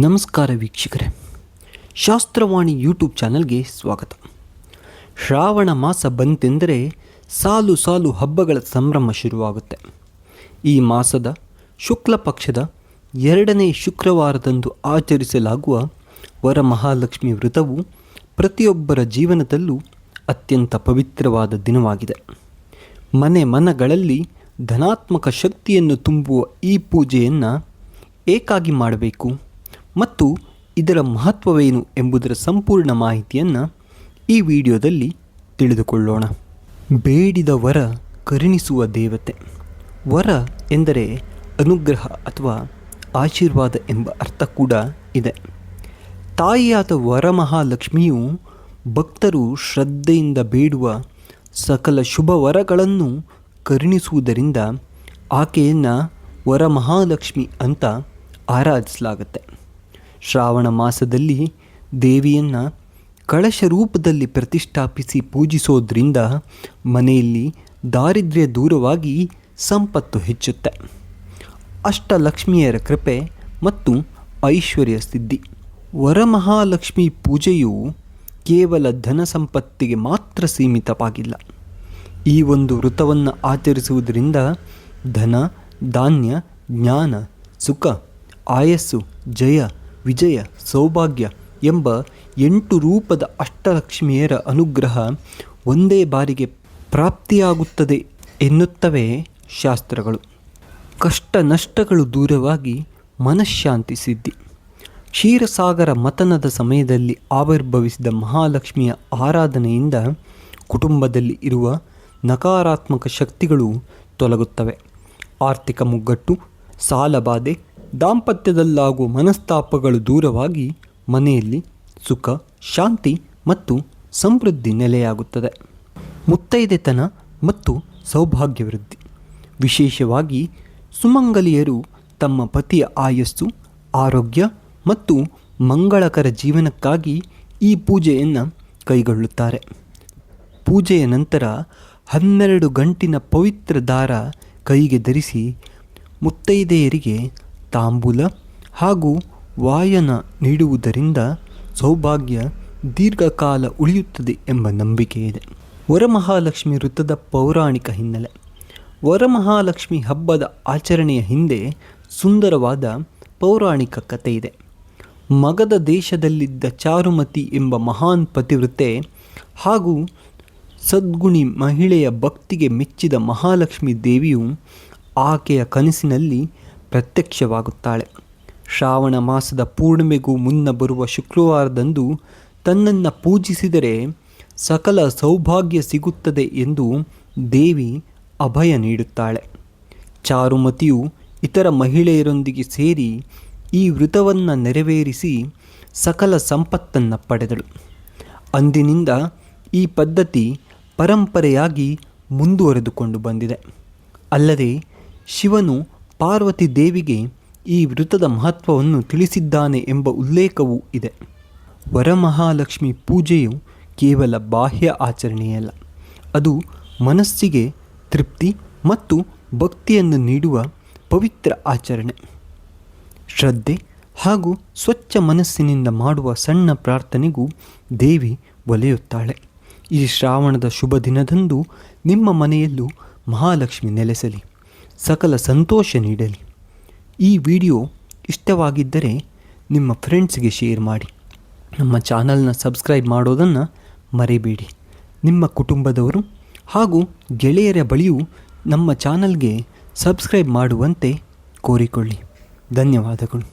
ನಮಸ್ಕಾರ ವೀಕ್ಷಕರೇ, ಶಾಸ್ತ್ರವಾಣಿ ಯೂಟ್ಯೂಬ್ ಚಾನಲ್ಗೆ ಸ್ವಾಗತ. ಶ್ರಾವಣ ಮಾಸ ಬಂತೆಂದರೆ ಸಾಲು ಸಾಲು ಹಬ್ಬಗಳ ಸಂಭ್ರಮ ಶುರುವಾಗುತ್ತೆ. ಈ ಮಾಸದ ಶುಕ್ಲ ಪಕ್ಷದ 2ನೇ ಶುಕ್ರವಾರದಂದು ಆಚರಿಸಲಾಗುವ ವರಮಹಾಲಕ್ಷ್ಮಿ ವ್ರತವು ಪ್ರತಿಯೊಬ್ಬರ ಜೀವನದಲ್ಲೂ ಅತ್ಯಂತ ಪವಿತ್ರವಾದ ದಿನವಾಗಿದೆ. ಮನೆಗಳಲ್ಲಿ ಧನಾತ್ಮಕ ಶಕ್ತಿಯನ್ನು ತುಂಬುವ ಈ ಪೂಜೆಯನ್ನು ಏಕಾಗಿ ಮಾಡಬೇಕು ಮತ್ತು ಇದರ ಮಹತ್ವವೇನು ಎಂಬುದರ ಸಂಪೂರ್ಣ ಮಾಹಿತಿಯನ್ನು ಈ ವಿಡಿಯೋದಲ್ಲಿ ತಿಳಿದುಕೊಳ್ಳೋಣ. ಬೇಡಿದ ವರ ಕರುಣಿಸುವ ದೇವತೆ. ವರ ಎಂದರೆ ಅನುಗ್ರಹ ಅಥವಾ ಆಶೀರ್ವಾದ ಎಂಬ ಅರ್ಥ ಕೂಡ ಇದೆ. ತಾಯಿಯಾದ ವರಮಹಾಲಕ್ಷ್ಮಿಯು ಭಕ್ತರು ಶ್ರದ್ಧೆಯಿಂದ ಬೇಡುವ ಸಕಲ ಶುಭ ವರಗಳನ್ನು ಕರುಣಿಸುವುದರಿಂದ ಆಕೆಯನ್ನು ವರಮಹಾಲಕ್ಷ್ಮಿ ಅಂತ ಆರಾಧಿಸಲಾಗುತ್ತೆ. ಶ್ರಾವಣ ಮಾಸದಲ್ಲಿ ದೇವಿಯನ್ನು ಕಳಶ ರೂಪದಲ್ಲಿ ಪ್ರತಿಷ್ಠಾಪಿಸಿ ಪೂಜಿಸೋದ್ರಿಂದ ಮನೆಯಲ್ಲಿ ದಾರಿದ್ರ್ಯ ದೂರವಾಗಿ ಸಂಪತ್ತು ಹೆಚ್ಚುತ್ತೆ. ಅಷ್ಟಲಕ್ಷ್ಮಿಯರ ಕೃಪೆ ಮತ್ತು ಐಶ್ವರ್ಯ ಸಿದ್ಧಿ. ವರಮಹಾಲಕ್ಷ್ಮಿ ಪೂಜೆಯು ಕೇವಲ ಧನ ಸಂಪತ್ತಿಗೆ ಮಾತ್ರ ಸೀಮಿತವಾಗಿಲ್ಲ. ಈ ಒಂದು ವ್ರತವನ್ನು ಆಚರಿಸುವುದರಿಂದ ಧನ, ಧಾನ್ಯ, ಜ್ಞಾನ, ಸುಖ, ಆಯಸ್ಸು, ಜಯ, ವಿಜಯ, ಸೌಭಾಗ್ಯ ಎಂಬ 8 ರೂಪದ ಅಷ್ಟಲಕ್ಷ್ಮಿಯರ ಅನುಗ್ರಹ ಒಂದೇ ಬಾರಿಗೆ ಪ್ರಾಪ್ತಿಯಾಗುತ್ತದೆ ಎನ್ನುತ್ತವೆ ಶಾಸ್ತ್ರಗಳು. ಕಷ್ಟ ನಷ್ಟಗಳು ದೂರವಾಗಿ ಮನಃಶಾಂತಿ ಸಿದ್ಧಿ. ಕ್ಷೀರಸಾಗರ ಮಥನದ ಸಮಯದಲ್ಲಿ ಆವಿರ್ಭವಿಸಿದ ಮಹಾಲಕ್ಷ್ಮಿಯ ಆರಾಧನೆಯಿಂದ ಕುಟುಂಬದಲ್ಲಿ ಇರುವ ನಕಾರಾತ್ಮಕ ಶಕ್ತಿಗಳು ತೊಲಗುತ್ತವೆ. ಆರ್ಥಿಕ ಮುಗ್ಗಟ್ಟು, ಸಾಲಬಾಧೆ, ದಾಂಪತ್ಯದಲ್ಲಾಗುವ ಮನಸ್ತಾಪಗಳು ದೂರವಾಗಿ ಮನೆಯಲ್ಲಿ ಸುಖ, ಶಾಂತಿ ಮತ್ತು ಸಮೃದ್ಧಿ ನೆಲೆಯಾಗುತ್ತದೆ. ಮುತ್ತೈದೆತನ ಮತ್ತು ಸೌಭಾಗ್ಯ ವೃದ್ಧಿ. ವಿಶೇಷವಾಗಿ ಸುಮಂಗಲಿಯರು ತಮ್ಮ ಪತಿಯ ಆಯಸ್ಸು, ಆರೋಗ್ಯ ಮತ್ತು ಮಂಗಳಕರ ಜೀವನಕ್ಕಾಗಿ ಈ ಪೂಜೆಯನ್ನು ಕೈಗೊಳ್ಳುತ್ತಾರೆ. ಪೂಜೆಯ ನಂತರ 12 ಗಂಟಿನ ಪವಿತ್ರ ದಾರ ಕೈಗೆ ಧರಿಸಿ ಮುತ್ತೈದೆಯರಿಗೆ ತಾಂಬೂಲ ಹಾಗೂ ವಾಯನ ನೀಡುವುದರಿಂದ ಸೌಭಾಗ್ಯ ದೀರ್ಘಕಾಲ ಉಳಿಯುತ್ತದೆ ಎಂಬ ನಂಬಿಕೆ ಇದೆ. ವರಮಹಾಲಕ್ಷ್ಮಿ ವೃತ್ತದ ಪೌರಾಣಿಕ ಹಿನ್ನೆಲೆ. ವರಮಹಾಲಕ್ಷ್ಮಿ ಹಬ್ಬದ ಆಚರಣೆಯ ಹಿಂದೆ ಸುಂದರವಾದ ಪೌರಾಣಿಕ ಕಥೆ ಇದೆ. ಮಗಧ ದೇಶದಲ್ಲಿದ್ದ ಚಾರುಮತಿ ಎಂಬ ಮಹಾನ್ ಪತಿವ್ರತೆ ಹಾಗೂ ಸದ್ಗುಣಿ ಮಹಿಳೆಯ ಭಕ್ತಿಗೆ ಮೆಚ್ಚಿದ ಮಹಾಲಕ್ಷ್ಮಿ ದೇವಿಯು ಆಕೆಯ ಕನಸಿನಲ್ಲಿ ಪ್ರತ್ಯಕ್ಷವಾಗುತ್ತಾಳೆ. ಶ್ರಾವಣ ಮಾಸದ ಪೂರ್ಣಿಮೆಗೂ ಮುನ್ನ ಬರುವ ಶುಕ್ರವಾರದಂದು ತನ್ನನ್ನು ಪೂಜಿಸಿದರೆ ಸಕಲ ಸೌಭಾಗ್ಯ ಸಿಗುತ್ತದೆ ಎಂದು ದೇವಿ ಅಭಯ ನೀಡುತ್ತಾಳೆ. ಚಾರುಮತಿಯು ಇತರ ಮಹಿಳೆಯರೊಂದಿಗೆ ಸೇರಿ ಈ ವ್ರತವನ್ನು ನೆರವೇರಿಸಿ ಸಕಲ ಸಂಪತ್ತನ್ನು ಪಡೆದಳು. ಅಂದಿನಿಂದ ಈ ಪದ್ಧತಿ ಪರಂಪರೆಯಾಗಿ ಮುಂದುವರೆದುಕೊಂಡು ಬಂದಿದೆ. ಅಲ್ಲದೆ ಶಿವನು ಪಾರ್ವತಿ ದೇವಿಗೆ ಈ ವ್ರತದ ಮಹತ್ವವನ್ನು ತಿಳಿಸಿದ್ದಾನೆ ಎಂಬ ಉಲ್ಲೇಖವೂ ಇದೆ. ವರಮಹಾಲಕ್ಷ್ಮಿ ಪೂಜೆಯು ಕೇವಲ ಬಾಹ್ಯ ಆಚರಣೆಯಲ್ಲ, ಅದು ಮನಸ್ಸಿಗೆ ತೃಪ್ತಿ ಮತ್ತು ಭಕ್ತಿಯನ್ನು ನೀಡುವ ಪವಿತ್ರ ಆಚರಣೆ. ಶ್ರದ್ಧೆ ಹಾಗೂ ಸ್ವಚ್ಛ ಮನಸ್ಸಿನಿಂದ ಮಾಡುವ ಸಣ್ಣ ಪ್ರಾರ್ಥನೆಗೂ ದೇವಿ ಒಲಿಯುತ್ತಾಳೆ. ಈ ಶ್ರಾವಣದ ಶುಭ ದಿನದಂದು ನಿಮ್ಮ ಮನೆಯಲ್ಲೂ ಮಹಾಲಕ್ಷ್ಮಿ ನೆಲೆಸಲಿ, ಸಕಲ ಸಂತೋಷ ನೀಡಲಿ. ಈ ವಿಡಿಯೋ ಇಷ್ಟವಾಗಿದ್ದರೆ ನಿಮ್ಮ ಫ್ರೆಂಡ್ಸ್ಗೆ ಶೇರ್ ಮಾಡಿ. ನಮ್ಮ ಚಾನಲ್ನ ಸಬ್ಸ್ಕ್ರೈಬ್ ಮಾಡೋದನ್ನು ಮರಿಬೇಡಿ. ನಿಮ್ಮ ಕುಟುಂಬದವರು ಹಾಗೂ ಗೆಳೆಯರ ಬಳಿಯೂ ನಮ್ಮ ಚಾನಲ್ಗೆ ಸಬ್ಸ್ಕ್ರೈಬ್ ಮಾಡುವಂತೆ ಕೋರಿಕೊಳ್ಳಿ. ಧನ್ಯವಾದಗಳು.